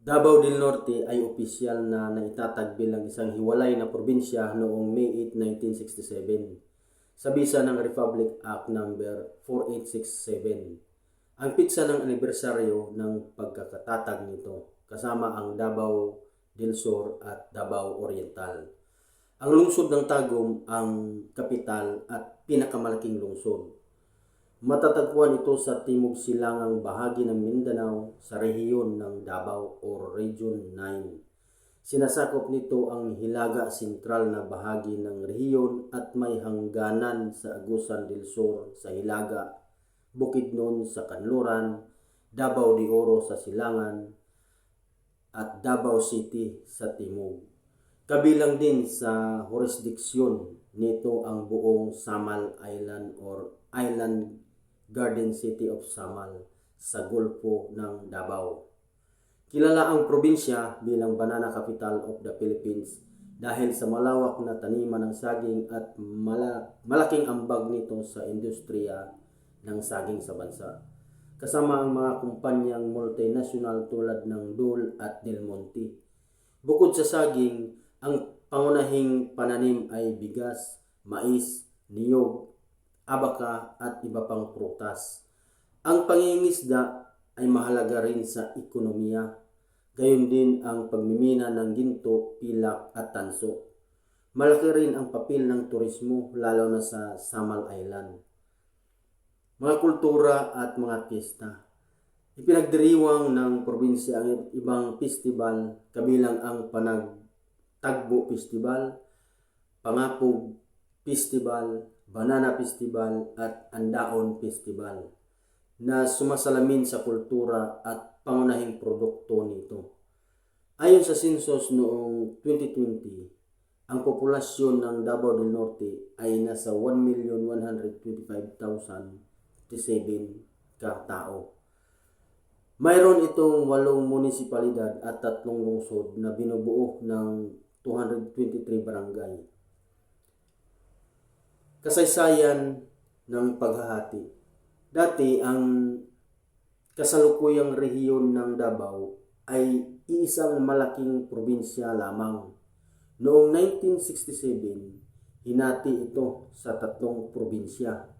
Davao del Norte ay opisyal na naitatag bilang isang hiwalay na probinsya noong May 8, 1967 sa bisa ng Republic Act No. 4867. Ang pitsa ng anibersaryo ng pagkakatatag nito kasama ang Davao del Sur at Davao Oriental. Ang lungsod ng Tagum ang kapital at pinakamalaking lungsod. Matatagpuan ito sa timog silangang bahagi ng Mindanao sa rehiyon ng Davao o Region 9. Sinasakop nito ang hilaga sentral na bahagi ng rehiyon at may hangganan sa Agusan del Sur sa hilaga, Bukidnon sa kanluran, Davao de Oro sa silangan, at Davao City sa timog. Kabilang din sa jurisdiksyon nito ang buong Samal Island or Island Garden City of Samal sa Gulpo ng Davao. Kilala ang probinsya bilang Banana Capital of the Philippines dahil sa malawak na taniman ng saging at malaking ambag nito sa industriya ng saging sa bansa. Kasama ang mga kumpanyang multinational tulad ng Dole at Del Monte. Bukod sa saging, ang pangunahing pananim ay bigas, mais, niyog, abaka at iba pang prutas. Ang pangingisda ay mahalaga rin sa ekonomiya. Gayon din ang pagmimina ng ginto, pilak at tanso. Malaki rin ang papel ng turismo lalo na sa Samal Island. Mga kultura at mga piyesta. Ipinagdiriwang ng probinsya ang ibang festival kabilang ang Panagtagbo Festival, Pangapog Festival, Banana Festival at Andaon Festival na sumasalamin sa kultura at pangunahing produkto nito. Ayon sa census noong 2020, ang populasyon ng Davao del Norte ay nasa 1,125,007 katao. Mayroon itong 8 munisipalidad at 3 lungsod na binubuo ng 223 barangay. Kasaysayan ng paghahati. Dati ang kasalukuyang rehiyon ng Davao ay iisang malaking probinsya lamang. Noong 1967, hinati ito sa 3 probinsya.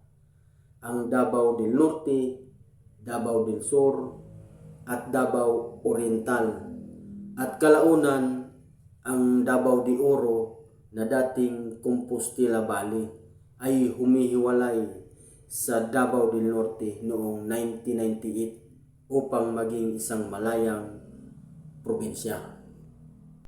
Ang Davao del Norte, Davao del Sur, at Davao Oriental. At kalaunan ang Davao de Oro na dating Compostela Valley ay humihiwalay sa Davao del Norte noong 1998 upang maging isang malayang probinsya.